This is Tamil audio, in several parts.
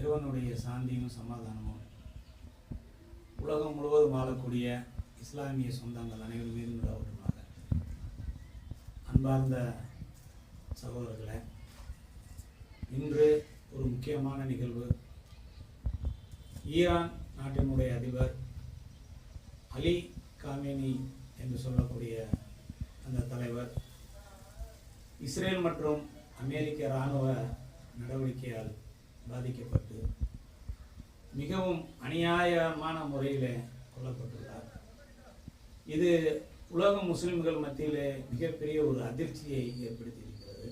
இறைவனுடைய சாந்தியும் சமாதானமும் உலகம் முழுவதும் வாழக்கூடிய இஸ்லாமிய சொந்தங்கள் அனைவரும் மீதும் உண்டாவட்டுமாக. அன்பார்ந்த சகோதரர்களே, இன்று ஒரு முக்கியமான நிகழ்வு. ஈரான் நாட்டினுடைய அதிபர் அலி காமேனி என்று சொல்லக்கூடிய அந்த தலைவர் இஸ்ரேல் மற்றும் அமெரிக்க இராணுவ நடவடிக்கையால் பாதிக்கப்பட்டு மிகவும் அநியாயமான முறையில் கொல்லப்பட்டுள்ளார். இது உலக முஸ்லிம்கள் மத்தியிலே மிகப்பெரிய ஒரு அதிர்ச்சியை ஏற்படுத்தியிருக்கிறது.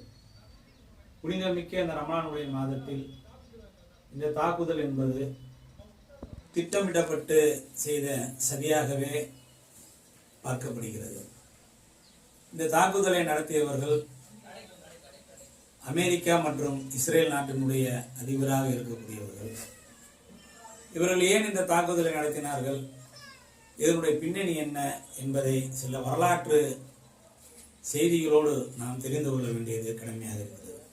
புனிதமிக்க இந்த ரமலானுடைய மாதத்தில் இந்த தாக்குதல் என்பது திட்டமிடப்பட்டு செய்த சதியாகவே பார்க்கப்படுகிறது. இந்த தாக்குதலை நடத்தியவர்கள் அமெரிக்கா மற்றும் இஸ்ரேல் நாட்டினுடைய அதிபராக இருக்கக்கூடியவர்கள். இவர்கள் ஏன் இந்த தாக்குதலை நடத்தினார்கள், இதனுடைய பின்னணி என்ன என்பதை சில வரலாற்று செய்திகளோடு நாம் தெரிந்து கொள்ள வேண்டியது கடமையாக இருக்கிறது.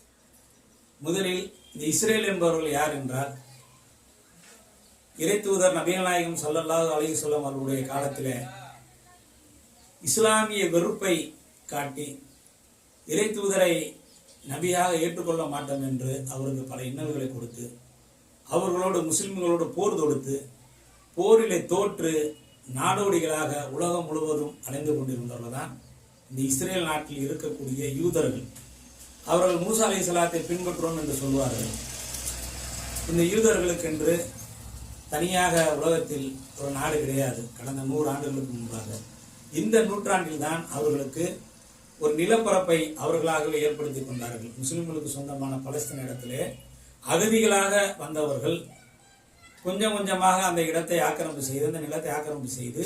முதலில் இந்த இஸ்ரேல் என்பவர்கள் யார் என்றால், இறை தூதர் நபிகள் நாயகம் ஸல்லல்லாஹு அலைஹி வஸல்லம் அவர்களுடைய காலத்திலே இஸ்லாமிய வெறுப்பை காட்டி இறை தூதரை நபியாக ஏற்றுக்கொள்ள மாட்டோம் என்று அவருக்கு பல இன்னல்களை கொடுத்து, அவர்களோடு முஸ்லிம்களோடு போர் தொடுத்து, போரிலே தோற்று நாடோடிகளாக உலகம் முழுவதும் அலைந்து கொண்டிருந்தவர்கள் தான் இந்த இஸ்ரேல் நாட்டில் இருக்கக்கூடிய யூதர்கள். அவர்கள் மூசா அலைஹிஸ்ஸலாத்தை பின்பற்றுவோம் என்று சொல்வார்கள். இந்த யூதர்களுக்கென்று தனியாக உலகத்தில் ஒரு நாடு கிடையாது. கடந்த 100 ஆண்டுகளுக்கு முன்பாக இந்த நூற்றாண்டில் தான் அவர்களுக்கு ஒரு நிலப்பரப்பை அவர்களாகவே ஏற்படுத்தி கொண்டார்கள். முஸ்லிம்களுக்கு சொந்தமான பலஸ்தீன இடத்திலே அகதிகளாக வந்தவர்கள் கொஞ்சம் கொஞ்சமாக அந்த இடத்தை ஆக்கிரமிப்பு செய்து, அந்த நிலத்தை ஆக்கிரமிப்பு செய்து,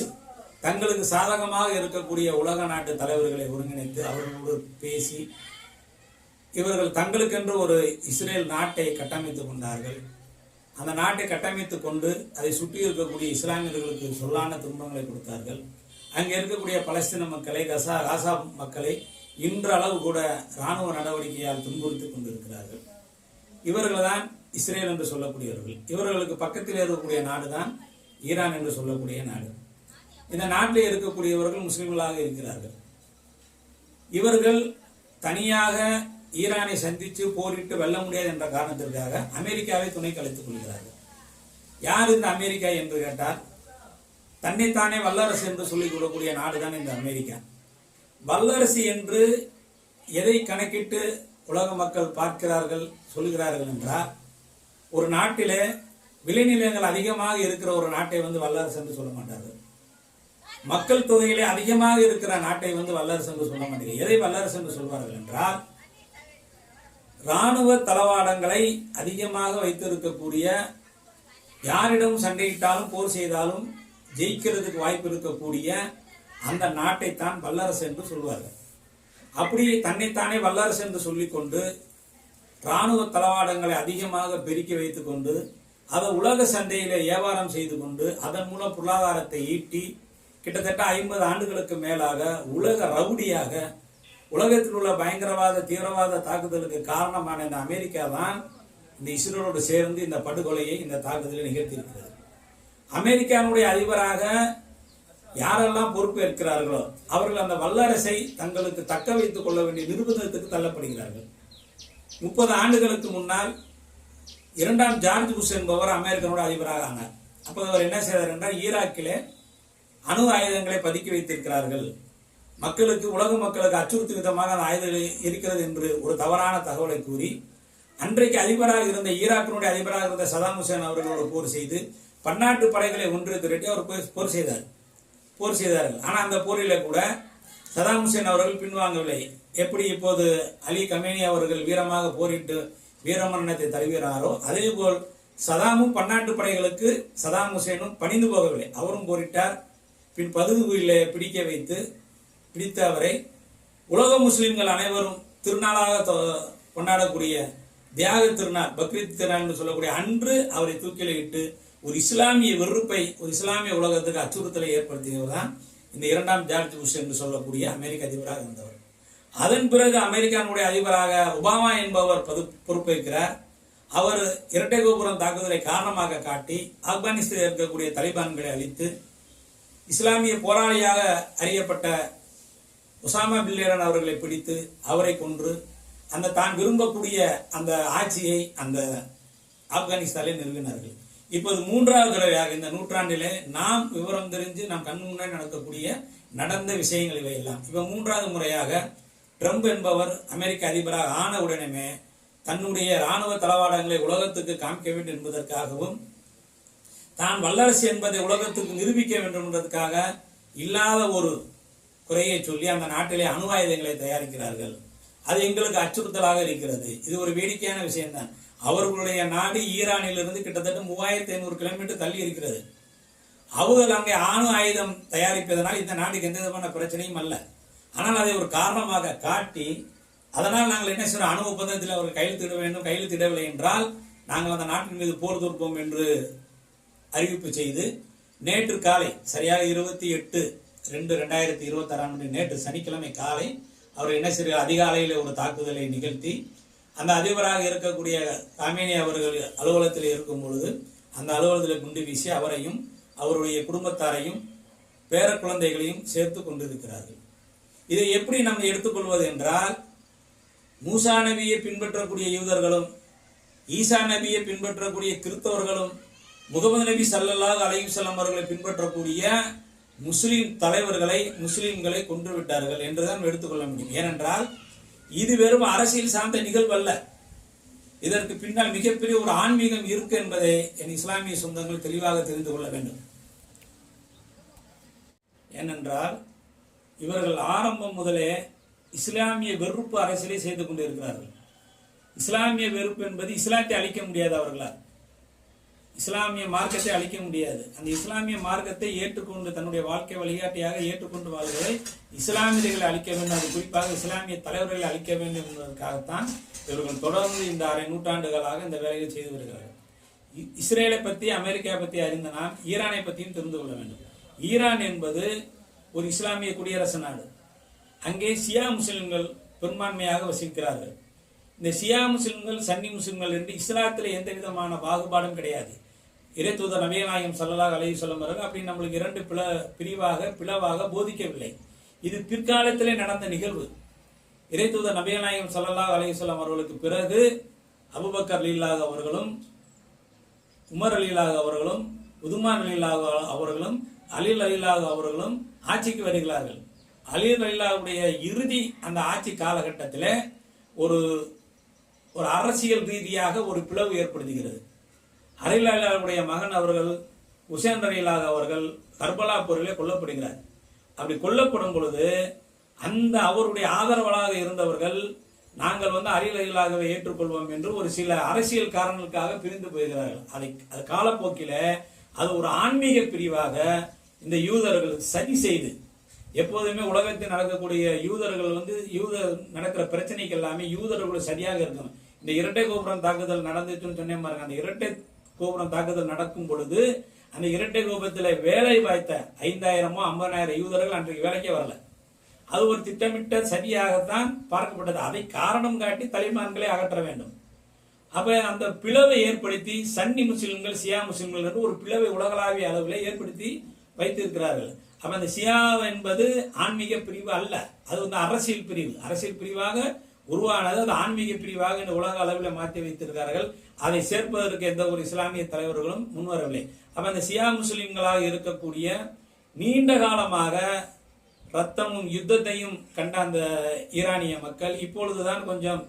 தங்களுக்கு சாதகமாக இருக்கக்கூடிய உலக நாட்டு தலைவர்களை ஒருங்கிணைத்து அவர்களோடு பேசி இவர்கள் தங்களுக்கென்று ஒரு இஸ்ரேல் நாட்டை கட்டமைத்துக் கொண்டார்கள். அந்த நாட்டை கட்டமைத்துக் கொண்டு அதை சுற்றி இருக்கக்கூடிய இஸ்லாமியர்களுக்கு சொல்லான துன்பங்களை கொடுத்தார்கள். அங்கே இருக்கக்கூடிய பலஸ்தீன மக்களை, காசா மக்களை இன்றளவு கூட இராணுவ நடவடிக்கையால் துன்புறுத்திக் கொண்டிருக்கிறார்கள். இவர்கள் தான் இஸ்ரேல் என்று சொல்லக்கூடியவர்கள். இவர்களுக்கு பக்கத்தில் இருக்கக்கூடிய நாடு தான் ஈரான் என்று சொல்லக்கூடிய நாடு. இந்த நாட்டில் இருக்கக்கூடியவர்கள் முஸ்லிம்களாக இருக்கிறார்கள். இவர்கள் தனியாக ஈரானை சந்தித்து போரிட்டு வெல்ல முடியாது என்ற காரணத்திற்காக அமெரிக்காவை துணைக்கு அழைத்துக் கொள்கிறார்கள். யார் இந்த அமெரிக்கா என்று கேட்டால், தன்னைத்தானே வல்லரசு என்று சொல்லிக் கொள்ளக்கூடிய நாடுதான் இந்த அமெரிக்கா. வல்லரசு என்று எதை கணக்கிட்டு உலக மக்கள் பார்க்கிறார்கள், சொல்லுகிறார்கள் என்றால், ஒரு நாட்டிலே விளைநிலங்கள் அதிகமாக இருக்கிற ஒரு நாட்டை வல்லரசு என்று சொல்ல மாட்டார்கள். மக்கள் தொகையிலே அதிகமாக இருக்கிற நாட்டை வல்லரசு என்று சொல்ல மாட்டார்கள். எதை வல்லரசு என்று சொல்வார்கள் என்றால், இராணுவ தளவாடங்களை அதிகமாக வைத்திருக்கக்கூடிய, யாரிடம் சண்டையிட்டாலும் போர் செய்தாலும் ஜெயிக்கிறதுக்கு வாய்ப்பு இருக்கக்கூடிய அந்த நாட்டைத்தான் வல்லரசு என்று சொல்வார்கள். அப்படி தன்னைத்தானே வல்லரசு என்று சொல்லிக்கொண்டு இராணுவ தளவாடங்களை அதிகமாக பெருக்கி வைத்துக் கொண்டு அதை உலக சந்தையில வியாபாரம் செய்து கொண்டு அதன் மூலம் பொருளாதாரத்தை ஈட்டி கிட்டத்தட்ட 50 ஆண்டுகளுக்கு மேலாக உலக ரவுடியாக, உலகத்தில் உள்ள பயங்கரவாத தீவிரவாத தாக்குதலுக்கு காரணமான இந்த அமெரிக்கா தான் இந்த இஸ்ரேலோடு சேர்ந்து இந்த படுகொலையை, இந்த தாக்குதலை நிகழ்த்தியிருக்கிறது. அமெரிக்காவுடைய அதிபராக யாரெல்லாம் பொறுப்பேற்கிறார்களோ அவர்கள் அந்த வல்லரசை தங்களுக்கு தக்க வைத்துக் கொள்ள வேண்டிய நிர்பந்தத்துக்கு தள்ளப்படுகிறார்கள். 30 ஆண்டுகளுக்கு முன்னால் 2ஆம் ஜார்ஜ் புஷ் என்பவர் அமெரிக்காவுடைய அதிபராக ஆனார். அப்போது அவர் என்ன செய்தார் என்றால், ஈராக்கிலே அணு ஆயுதங்களை பதுக்கி வைத்திருக்கிறார்கள், மக்களுக்கு, உலக மக்களுக்கு அச்சுறுத்தும் விதமாக அந்த ஆயுதங்கள் இருக்கிறது என்று ஒரு தவறான தகவலை கூறி அன்றைக்கு அதிபராக இருந்த ஈராக்கினுடைய அதிபராக இருந்த சதாம் ஹுசேன் அவர்களோடு போர் செய்து பன்னாட்டு படைகளை ஒன்று திரட்டி அவர் போர் செய்தார்கள். ஆனால் அந்த போரிலே கூட சதாம் ஹுசேன் அவர்கள் பின்வாங்கவில்லை. எப்படி இப்போது அலி கமேனி அவர்கள் வீரமாக போரிட்டு வீரமரணத்தை தருகிறாரோ அதே போல் சதாமும் பன்னாட்டு படைகளுக்கு சதாம் ஹுசேனும் பணிந்து போகவில்லை. அவரும் போரிட்டார். பின் பதுகுயிலே பிடிக்க வைத்து பிடித்த அவரை உலக முஸ்லிம்கள் அனைவரும் திருநாளாக கொண்டாடக்கூடிய தியாக திருநாள், பக்ரீத் திருநாள் என்று சொல்லக்கூடிய அன்று அவரை தூக்கில இட்டு ஒரு இஸ்லாமிய வெறுப்பை, ஒரு இஸ்லாமிய உலகத்துக்கு அச்சுறுத்தலை ஏற்படுத்தியவர் தான் இந்த 2ஆம் ஜார்ஜ் புஷ் என்று சொல்லக்கூடிய அமெரிக்க அதிபராக இருந்தவர். அதன் பிறகு அமெரிக்காவுடைய அதிபராக ஒபாமா என்பவர் பொறுப்பேற்கிறார். அவர் இரட்டை கோபுரம் தாக்குதலை காரணமாக காட்டி ஆப்கானிஸ்தானில் இருக்கக்கூடிய தலிபான்களை அழித்து இஸ்லாமிய போராளியாக அறியப்பட்ட உசாமா பின் லேடன் அவர்களை பிடித்து அவரை கொன்று அந்த தான் விரும்பக்கூடிய அந்த ஆட்சியை அந்த ஆப்கானிஸ்தானில் நிறுவினார்கள். இப்போது மூன்றாவது தடவையாக இந்த நூற்றாண்டிலே நாம் விவரம் தெரிஞ்சு நாம் கண் முன்னாடி நடக்கக்கூடிய நடந்த விஷயங்கள் இவையெல்லாம். இப்ப மூன்றாவது முறையாக ட்ரம்ப் என்பவர் அமெரிக்க அதிபராக ஆன உடனே தன்னுடைய இராணுவ தளவாடங்களை உலகத்துக்கு காமிக்க வேண்டும் என்பதற்காகவும் தான் வல்லரசு என்பதை உலகத்துக்கு நிரூபிக்க வேண்டும் என்பதற்காக இல்லாத ஒரு குறையை சொல்லி அந்த நாட்டிலே அணு ஆயுதங்களை தயாரிக்கிறார்கள். அது எங்களுக்கு அச்சுறுத்தலாக இருக்கிறது. இது ஒரு வேடிக்கையான விஷயம்தான். அவர்களுடைய நாடு ஈரானிலிருந்து கிட்டத்தட்ட 3500 கிலோமீட்டர் தள்ளி இருக்கிறது. அவர்கள் அங்கே அணு ஆயுதம் தயாரிப்பதனால் இந்த நாட்டுக்கு எந்த விதமான பிரச்சனையும் அல்ல. ஆனால் அதை ஒரு காரணமாக காட்டி அதனால் நாங்கள் என்ன செய்யறோம், அணு ஒப்பந்தத்தில் அவர்கள் கையெழுத்திட வேண்டும், கையெழுத்திடவில்லை என்றால் நாங்கள் அந்த நாட்டின் மீது போர் தொடுப்போம் என்று அறிவிப்பு செய்து நேற்று காலை சரியாக 28/2/2026 நேற்று சனிக்கிழமை காலை அவர் என்ன செய்ய அதிகாலையில் ஒரு தாக்குதலை நிகழ்த்தி அந்த அதிபராக இருக்கக்கூடிய காமேனி அவர்கள் அலுவலகத்தில் இருக்கும் பொழுது அந்த அலுவலகத்தில் குண்டு வீசி அவரையும் அவருடைய குடும்பத்தாரையும் பேர குழந்தைகளையும் சேர்த்து கொண்டிருக்கிறார்கள். இதை எப்படி நம்ம எடுத்துக்கொள்வது என்றால், மூசா நபியை பின்பற்றக்கூடிய யூதர்களும் ஈசா நபியை பின்பற்றக்கூடிய கிறிஸ்தவர்களும் முகமது நபி ஸல்லல்லாஹு அலைஹி வஸல்லம் அவர்களை பின்பற்றக்கூடிய முஸ்லிம் தலைவர்களை முஸ்லிம்களை கொன்று விட்டார்கள் என்றுதான் எடுத்துக்கொள்ள முடியும். ஏனென்றால் இது வெறும் அரசியல் சார்ந்த நிகழ்வு அல்ல. இதற்கு பின்னால் மிகப்பெரிய ஒரு ஆன்மீகம் இருக்கு என்பதை என் இஸ்லாமிய சொந்தங்கள் தெளிவாக தெரிந்து கொள்ள வேண்டும். ஏனென்றால் இவர்கள் ஆரம்பம் முதலே இஸ்லாமிய வெறுப்பு அரசியலை செய்து கொண்டிருக்கிறார்கள். இஸ்லாமிய வெறுப்பு என்பது இஸ்லாத்தை அழிக்க முடியாது. அவர்களால் இஸ்லாமிய மார்க்கத்தை அழிக்க முடியாது. அந்த இஸ்லாமிய மார்க்கத்தை ஏற்றுக்கொண்டு தன்னுடைய வாழ்க்கை வழிகாட்டியாக ஏற்றுக்கொண்டு வாழ்வதை இஸ்லாமியர்களை அழிக்க வேண்டும், அது குறிப்பாக இஸ்லாமிய தலைவர்களை அழிக்க வேண்டும் என்பதற்காகத்தான் இவர்கள் தொடர்ந்து இந்த 1/2 நூற்றாண்டுகளாக இந்த வேலையை செய்து வருகிறார்கள். இஸ்ரேலை பற்றி அமெரிக்கா பற்றி அறிந்த நாம் ஈரானை பற்றியும் தெரிந்து கொள்ள வேண்டும். ஈரான் என்பது ஒரு இஸ்லாமிய குடியரசு நாடு. அங்கே ஷியா முஸ்லிம்கள் பெரும்பான்மையாக வசிக்கிறார்கள். இந்த ஷியா முஸ்லிம்கள் சன்னி முஸ்லிம்கள் என்று இஸ்லாத்தில் எந்த விதமான பாகுபாடும் கிடையாது. இறைத்தூதர் நபிகள் நாயகம் ஸல்லல்லாஹு அலைஹி வஸல்லம் அவர்கள் அப்படி நம்மளுக்கு 2 பிளவாக போதிக்கவில்லை. இது பிற்காலத்திலே நடந்த நிகழ்வு. இறைத்தூதர் நபிகள் நாயகம் ஸல்லல்லாஹு அலைஹி வஸல்லம் அவர்களுக்கு பிறகு அபூபக்கர் ரலியல்லாஹு அவர்களும் உமர் ரலியல்லாஹு அவர்களும் உதுமான் ரலியல்லாஹு அவர்களும் அலி ரலியல்லாஹு அவர்களும் ஆட்சிக்கு வருகிறார்கள். அலி ரலியல்லாஹுடைய இறுதி அந்த ஆட்சி காலகட்டத்தில் ஒரு அரசியல் ரீதியாக ஒரு பிளவு ஏற்படுத்துகிறது. அலி ரலியல்லாஹுடைய மகன் அவர்கள் ஹுசைன் ரலியல்லாஹு அவர்கள் கர்பலா போரிலே கொல்லப்படுகிறார். அப்படி கொல்லப்படும் பொழுது அந்த அவருடைய ஆதரவாளராக இருந்தவர்கள் நாங்கள் அலி ரலியல்லாஹுவை ஏற்றுக்கொள்வோம் என்று ஒரு சில அரசியல் காரணங்களுக்காக பிரிந்து போகிறார்கள். அது காலப்போக்கில அது ஒரு ஆன்மீக பிரிவாக இந்த யூதர்கள் சதி செய்து, எப்போதுமே உலகத்தில் நடக்கக்கூடிய யூதர்கள் நடக்கிற பிரச்சனைக்கு எல்லாமே யூதர்கள் சரியாக இருக்கணும். இந்த இரட்டை கோபுரம் தாக்குதல் நடந்துச்சுன்னு சொன்னேன் பாருங்க. அந்த இரட்டை கோபுரம் தாக்குதல் நடக்கும் பொழுது அந்த இரட்டை கோபுரத்தில் வேலை வாய்த்த 5000 50,000 யூதர்கள் அன்றைக்கு வேலைக்கே வரல. அது ஒரு திட்டமிட்ட சதியாகத்தான் பார்க்கப்பட்டது. அதை காரணம் காட்டி தலிபான்களை அகற்ற வேண்டும். அப்ப அந்த பிளவை ஏற்படுத்தி சன்னி முஸ்லிம்கள் ஷியா முஸ்லிம்கள் என்று ஒரு பிளவை உலகளாவிய அளவில் ஏற்படுத்தி வைத்திருக்கிறார்கள். அப்ப அந்த ஷியா என்பது ஆன்மீக பிரிவு அல்ல, அது அரசியல் பிரிவு. அரசியல் பிரிவாக உருவானது, அது ஆன்மீக பிரிவாக இந்த உலக அளவில் மாற்றி வைத்திருக்கிறார்கள். அதை சேர்ப்பதற்கு எந்த ஒரு இஸ்லாமிய தலைவர்களும் முன்வரவில்லை. அப்ப அந்த ஷியா முஸ்லிம்களாக இருக்கக்கூடிய நீண்ட காலமாக ரத்தமும் யுத்தத்தையும் கண்ட அந்த ஈரானிய மக்கள் இப்பொழுதுதான் கொஞ்சம்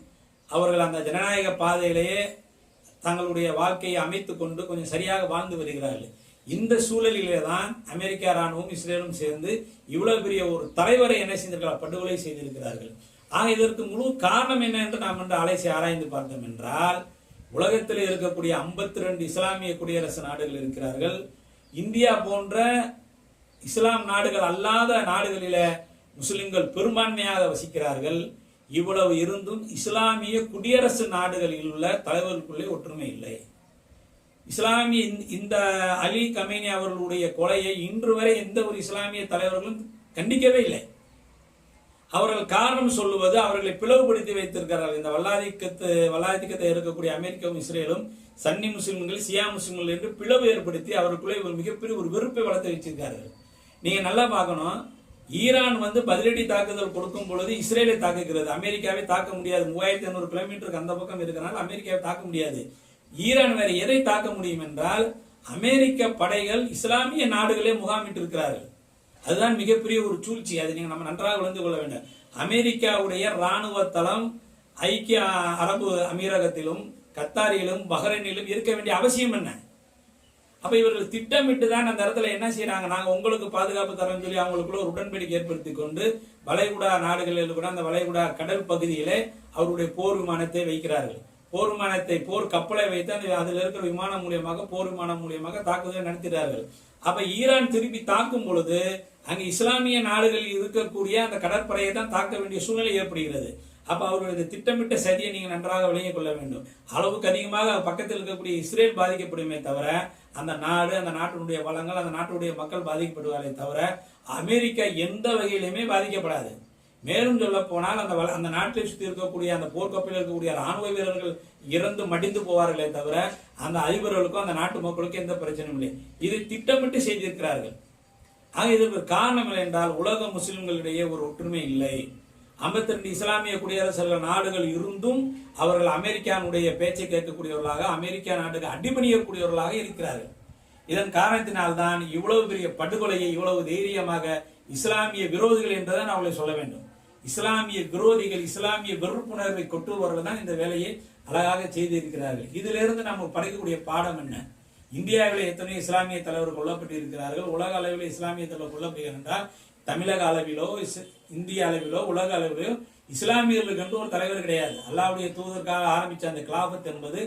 அவர்கள் அந்த ஜனநாயக பாதையிலேயே தங்களுடைய வாழ்க்கையை அமைத்துக் கொண்டு கொஞ்சம் சரியாக வாழ்ந்து வருகிறார்கள். இந்த சூழலிலே தான் அமெரிக்கா ராணுவம் இஸ்ரேலும் சேர்ந்து இவ்வளவு பெரிய ஒரு தலைவரை என்ன செய்திருக்கிறார், படுகொலை செய்திருக்கிறார்கள். ஆக இதற்கு முழு காரணம் என்ன என்று நாம் அலைசி ஆராய்ந்து பார்த்தோம் என்றால், உலகத்தில் இருக்கக்கூடிய 52 இஸ்லாமிய குடியரசு நாடுகள் இருக்கிறார்கள். இந்தியா போன்ற இஸ்லாம் நாடுகள் அல்லாத நாடுகளில முஸ்லிம்கள் பெரும்பான்மையாக வசிக்கிறார்கள். இவ்வளவு இருந்தும் இஸ்லாமிய குடியரசு நாடுகளில் உள்ள தலைவர்களுக்குள்ளே ஒற்றுமை இல்லை. இஸ்லாமிய இந்த அலி கமேனி அவர்களுடைய கொலையை இன்று வரை எந்த ஒரு இஸ்லாமிய தலைவர்களும் கண்டிக்கவே இல்லை. அவர்கள் காரணம் சொல்லுவது அவர்களை பிளவுபடுத்தி வைத்திருக்கிறார்கள். இந்த வல்லாதிக்கத்தை இருக்கக்கூடிய அமெரிக்காவும் இஸ்ரேலும் சன்னி முஸ்லிம்கள் சியா முஸ்லிம்கள் என்று பிளவு ஏற்படுத்தி அவருக்குள்ளே ஒரு மிகப்பெரிய ஒரு வெறுப்பை வளர்த்து வச்சிருக்கார்கள். நீங்க நல்லா பார்க்கணும், ஈரான் பதிலடி தாக்குதல் கொடுக்கும் பொழுது இஸ்ரேலை தாக்குகிறது, அமெரிக்காவை தாக்க முடியாது. 3500 கிலோமீட்டருக்கு அந்த பக்கம் இருக்கிறனால அமெரிக்காவை தாக்க முடியாது. ஈரான் வேற எதை தாக்க முடியும் என்றால் அமெரிக்க படைகள் இஸ்லாமிய நாடுகளே முகாமிட்டு இருக்கிறார்கள். அதுதான் மிகப்பெரிய ஒரு சூழ்ச்சி. அதை நம்ம நன்றாக உணர்ந்து கொள்ள வேண்டும். அமெரிக்காவுடைய ராணுவ தளம் ஐக்கிய அரபு அமீரகத்திலும் கத்தாரியிலும் பஹ்ரைனிலும் இருக்க வேண்டிய அவசியம் என்ன? அப்ப இவர்கள் திட்டமிட்டு தான் அந்த இடத்துல என்ன செய்யறாங்க, நாங்க உங்களுக்கு பாதுகாப்பு தரோம்னு சொல்லி அவங்களுக்குள்ள ஒரு உடன்படிக்கை ஏற்படுத்தி கொண்டு வளைகுடா நாடுகளில் கூட அந்த வளைகுடா கடல் பகுதியிலே அவருடைய போர் விமானத்தை வைக்கிறார்கள். போர் விமானத்தை போர் கப்பலை வைத்து அதில் இருக்கிற விமானம் மூலியமாக போர் விமானம் மூலியமாக தாக்குதலை நடத்துகிறார்கள். அப்ப ஈரான் திருப்பி தாக்கும் பொழுது அங்க இஸ்லாமிய நாடுகளில் இருக்கக்கூடிய அந்த கடற்படையை தான் தாக்க வேண்டிய சூழ்நிலை ஏற்படுகிறது. அப்ப அவர்களுடைய திட்டமிட்ட சதியை நீங்க நன்றாக விளங்கிக் கொள்ள வேண்டும். அளவுக்கு அதிகமாக பக்கத்தில் இருக்கக்கூடிய இஸ்ரேல் பாதிக்கப்படுமே தவிர அந்த நாடு, அந்த நாட்டினுடைய வளங்கள், அந்த நாட்டுடைய மக்கள் பாதிக்கப்படுவாரே தவிர அமெரிக்கா எந்த வகையிலுமே பாதிக்கப்படாது. மேலும் சொல்ல போனால் அந்த நாட்டை சுற்றி இருக்கக்கூடிய அந்த போர்க்கப்பலில் இருக்கக்கூடிய ராணுவ வீரர்கள் இறந்து மடிந்து போவார்களே தவிர அந்த அதிபர்களுக்கும் அந்த நாட்டு மக்களுக்கும் எந்த பிரச்சனையும் இல்லை. இது திட்டமிட்டு செய்திருக்கிறார்கள். ஆக இதற்கு காரணம் இல்லை என்றால் உலக முஸ்லிம்களிடையே ஒரு ஒற்றுமை இல்லை. 52 இஸ்லாமிய குடியரசுகள் நாடுகள் இருந்தும் அவர்கள் அமெரிக்கானுடைய பேச்சை கேட்கக்கூடியவர்களாக, அமெரிக்கா நாட்டுக்கு அடிபணியக்கூடியவர்களாக இருக்கிறார்கள். இதன் காரணத்தினால்தான் இவ்வளவு பெரிய படுகொலையை இவ்வளவு தைரியமாக இஸ்லாமிய விரோதிகள் என்றுதான் அவளை சொல்ல வேண்டும். இஸ்லாமிய விரோதிகள், இஸ்லாமிய வெறுப்புணர்வை கொட்டுபவர்கள் தான் இந்த வேலையை அழகாக செய்திருக்கிறார்கள். இதிலிருந்து நாம் படிக்கக்கூடிய பாடம் என்ன? இந்தியாவில் எத்தனை இஸ்லாமிய தலைவர்கள் கொல்லப்பட்டு இருக்கிறார்கள். உலக அளவில் இஸ்லாமிய தலைவர் கொல்லப்படுகிறார் என்றால் தமிழக அளவிலோ இந்திய அளவிலோ உலக அளவிலோ இஸ்லாமியர்களுக்கு என்று ஒரு தலைவர் கிடையாது. அல்லாஹ்வுடைய தூதருக்காக ஆரம்பிச்ச அந்த கிலாபத் என்பது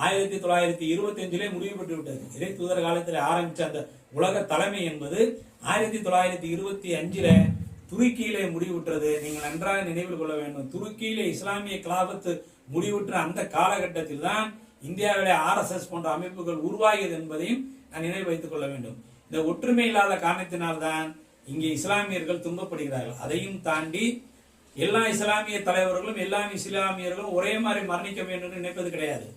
1925 முடிவு பெற்று விட்டது. இறை தூதர் காலத்தில் ஆரம்பிச்ச அந்த உலக தலைமை என்பது 1925 துருக்கியிலே முடிவுற்றது. நீங்கள் நன்றாக நினைவில் கொள்ள வேண்டும். துருக்கியிலே இஸ்லாமிய கிலாபத்து முடிவுற்ற அந்த காலகட்டத்தில் தான் இந்தியாவிலே RSS போன்ற அமைப்புகள் உருவாகியது என்பதையும் நான் நினைவு வைத்துக் கொள்ள வேண்டும். இந்த ஒற்றுமை இல்லாத காரணத்தினால்தான் இங்கே இஸ்லாமியர்கள் துன்பப்படுகிறார்கள். அதையும் தாண்டி எல்லா இஸ்லாமிய தலைவர்களும் எல்லா இஸ்லாமியர்களும் ஒரே மாதிரி மரணிக்க வேண்டும் என்று நினைப்பது கிடையாது.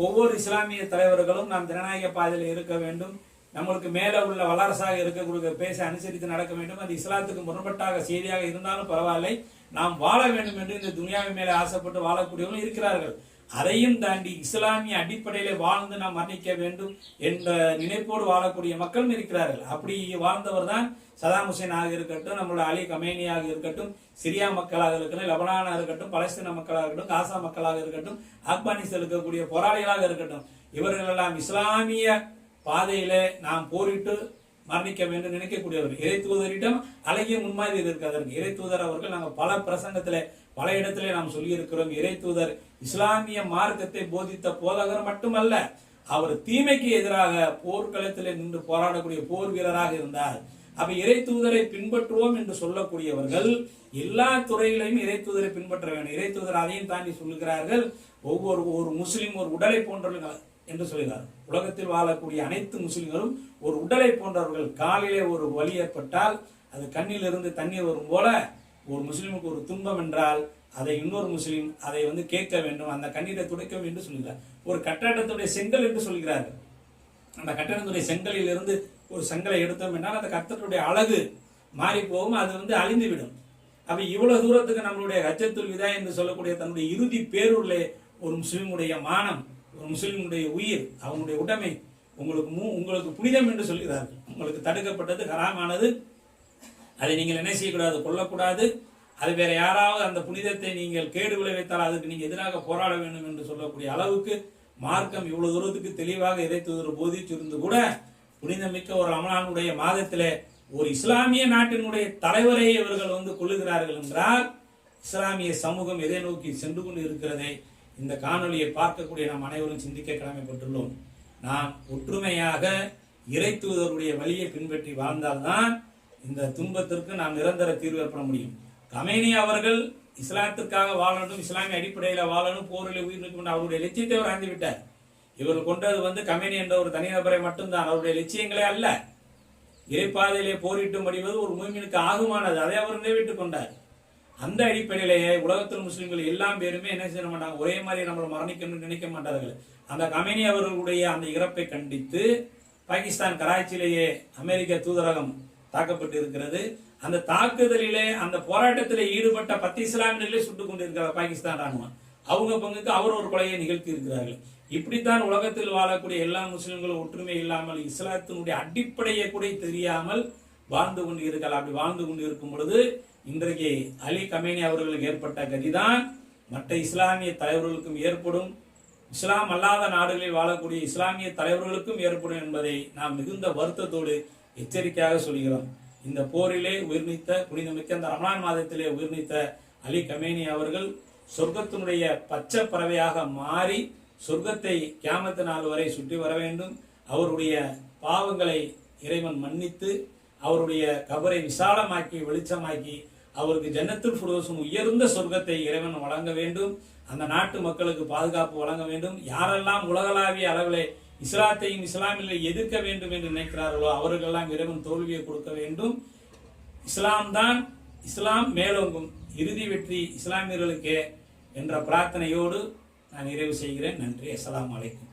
ஒவ்வொரு இஸ்லாமிய தலைவர்களும் நாம் ஜனநாயக பாதையில் இருக்க வேண்டும், நம்மளுக்கு மேல உள்ள வல்லரசாக இருக்கக்கூடிய பேச அனுசரித்து நடக்க வேண்டும். அது இஸ்லாத்துக்கு முரண்பட்டாக செய்தியாக இருந்தாலும் பரவாயில்லை, நாம் வாழ வேண்டும் என்று இந்த துனியாவின் மேலே ஆசைப்பட்டு வாழக்கூடியவர்கள் இருக்கிறார்கள். அதையும் தாண்டி இஸ்லாமிய அடிப்படையில வாழ்ந்து நாம் மரணிக்க வேண்டும் என்ற நினைப்போடு வாழக்கூடிய மக்களும் இருக்கிறார்கள். அப்படி வாழ்ந்தவர் தான் சதாம் ஹுசேனாக இருக்கட்டும், நம்மளோட அலி கமேனியாக இருக்கட்டும், சிரியா மக்களாக இருக்கட்டும், லெபனானாக இருக்கட்டும், பலஸ்தீன மக்களாக இருக்கட்டும், காசா மக்களாக இருக்கட்டும், ஆப்கானிஸ்தான் இருக்கக்கூடிய போராளிகளாக இருக்கட்டும், இவர்கள் எல்லாம் இஸ்லாமிய பாதையில நாம் போரிட்டு மரணிக்க வேண்டும் நினைக்கக்கூடியவர்கள். இறை தூதரிடம் அழகிய முன்மாதிரி இருக்கிறதற்கு இறை தூதர் அவர்கள் நாங்கள் பல பிரசங்கத்திலே பல இடத்திலே நாம் சொல்லி இருக்கிறோம். இறை தூதர் இஸ்லாமிய மார்க்கத்தை போதித்த போதகர் மட்டுமல்ல, அவர் தீமைக்கு எதிராக போர்க்களத்திலே நின்று போராடக்கூடிய போர் வீரராக இருந்தார். அப்ப இறை தூதரை பின்பற்றுவோம் என்று சொல்லக்கூடியவர்கள் எல்லா துறையிலையும் இறை தூதரை பின்பற்ற வேண்டும். இறை தூதர் அதையும் தாண்டி சொல்லுகிறார்கள், ஒரு முஸ்லிம் ஒரு உடலை போன்றவர்கள் என்று சொல்கிறார். உலகத்தில் வாழக்கூடிய அனைத்து முஸ்லிம்களும் ஒரு உடலை போன்றவர்கள். காலிலே ஒரு வலி ஏற்பட்டால் அது கண்ணிலிருந்து தண்ணீர் வரும் போல ஒரு முஸ்லிமுக்கு ஒரு துன்பம் என்றால் அதை இன்னொரு முஸ்லிம் அதை கேட்க வேண்டும், அந்த கண்ணீரை துடைக்க வேண்டும் என்று சொல்கிறார். ஒரு கட்டடத்துடைய செங்கல் என்று சொல்கிறார்கள். அந்த கட்டடத்துடைய செங்கலில் இருந்து ஒரு செங்கலை எடுத்தோம் என்றால் அந்த கட்டடத்துடைய அழகு மாறி போகும், அது அழிந்துவிடும். அப்ப இவ்வளவு தூரத்துக்கு நம்மளுடைய ஹஜ்ஜத்துல் விதா என்று சொல்லக்கூடிய தன்னுடைய இறுதி பேருள்ளே ஒரு முஸ்லிமுடைய மானம், ஒரு முஸ்லிமுடைய உயிர், அவனுடைய உடைமை உங்களுக்கு புனிதம் என்று சொல்கிறார்கள். உங்களுக்கு தடுக்கப்பட்டது, ஹராமானது, அதை நீங்கள் என்ன செய்யக்கூடாது, கொல்லக்கூடாது. அது வேற யாராவது அந்த புனிதத்தை நீங்கள் கேடு விளைவித்தால் அதுக்கு நீங்க எதிராக போராட வேண்டும் என்று சொல்லக்கூடிய அளவுக்கு மார்க்கம் இவ்வளவு தூரத்துக்கு தெளிவாக இறை தூதர் போதிச்சிருந்து கூட புனிதமிக்க ஒரு ரமலானுடைய மாதத்திலே ஒரு இஸ்லாமிய நாட்டினுடைய தலைவரை இவர்கள் கொள்ளுகிறார்கள் என்றால் இஸ்லாமிய சமூகம் எதை நோக்கி சென்று கொண்டு இருக்கிறதே இந்த காணொலியை பார்க்கக்கூடிய நாம் அனைவரும் சிந்திக்க கடமைப்பட்டுள்ளோம். நாம் ஒற்றுமையாக இறை தூதருடைய வழியை பின்பற்றி வாழ்ந்தால்தான் இந்த துன்பத்திற்கு நாம் நிரந்தர தீர்வு ஏற்பட முடியும். கமேனி அவர்கள் இஸ்லாத்திற்காக வாழணும், இஸ்லாமிய அடிப்படையில் வாழணும், போரில் உயிர் அவருடைய லட்சியத்தை அவர் அறிந்து விட்டார். இவர்கள் கொண்டது கமேனி என்ற ஒரு தனிநபரை மட்டும்தான், அவருடைய லட்சியங்களே அல்ல. இறைப்பாதையிலே போரிட்டு மடிவது ஒரு மூமினுக்கு ஆகுமானது. அதை அவர் நிறைவேற்றிக் கொண்டார். அந்த அடிப்படையிலேயே உலகத்தில் முஸ்லிம்கள் எல்லாம் பேருமே என்ன செய்ய மாட்டாங்க, ஒரே மாதிரி நம்மளை மரணிக்கணும்னு நினைக்க மாட்டார்கள். அந்த கமேனி அவர்களுடைய அந்த இறப்பை கண்டித்து பாகிஸ்தான் கராச்சியிலேயே அமெரிக்க தூதரகம் தாக்கப்பட்டு இருக்கிறது. அந்த தாக்குதலிலே அந்த போராட்டத்தில் ஈடுபட்ட 10 இஸ்லாமியர்களே சுட்டுக் கொண்டிருக்கிறார் பாகிஸ்தான் ராணுவம். அவங்க பங்குக்கு அவர் ஒரு கொலையை நிகழ்த்தி இருக்கிறார்கள். இப்படித்தான் உலகத்தில் வாழக்கூடிய எல்லா முஸ்லிம்களும் ஒற்றுமை இல்லாமல் இஸ்லாத்தினுடைய அடிப்படையை கூட தெரியாமல் வாழ்ந்து கொண்டு இருக்கலாம். அப்படி வாழ்ந்து கொண்டு இருக்கும் பொழுது இன்றைக்கு அலி கமேனி அவர்களுக்கு ஏற்பட்ட கதிதான் மற்ற இஸ்லாமிய தலைவர்களுக்கும் ஏற்படும், இஸ்லாம் அல்லாத நாடுகளில் வாழக்கூடிய இஸ்லாமிய தலைவர்களுக்கும் ஏற்படும் என்பதை நாம் மிகுந்த வருத்தத்தோடு எச்சரிக்கையாக சொல்கிறோம். இந்த போரிலே உயிர்நீத்த புனிதமிக்க அந்த ரமலான் மாதத்திலே உயிர்நீத்த அலி கமேனி அவர்கள் சொர்க்கத்தினுடைய பச்சை பறவையாக மாறி சொர்க்கத்தை கியாமத்து நாள் வரை சுற்றி வர வேண்டும். அவருடைய பாவங்களை இறைவன் மன்னித்து அவருடைய கபரை விசாலமாக்கி வெளிச்சமாக்கி அவருக்கு ஜன்னத்துல் ஃபிர்தௌஸ் உயர்ந்த சொர்க்கத்தை இறைவன் வழங்க வேண்டும். அந்த நாட்டு மக்களுக்கு பாதுகாப்பு வழங்க வேண்டும். யாரெல்லாம் உலகளாவிய அளவிலே இஸ்லாத்தையும் இஸ்லாமில் எதிர்க்க வேண்டும் என்று நினைக்கிறார்களோ அவர்களெல்லாம் இறைவன் தோல்வியை கொடுக்க வேண்டும். இஸ்லாம் மேலோங்கும், இறுதி வெற்றி இஸ்லாமியர்களுக்கே என்ற பிரார்த்தனையோடு நான் நிறைவு செய்கிறேன். நன்றி. அஸ்ஸலாமு அலைக்கும்.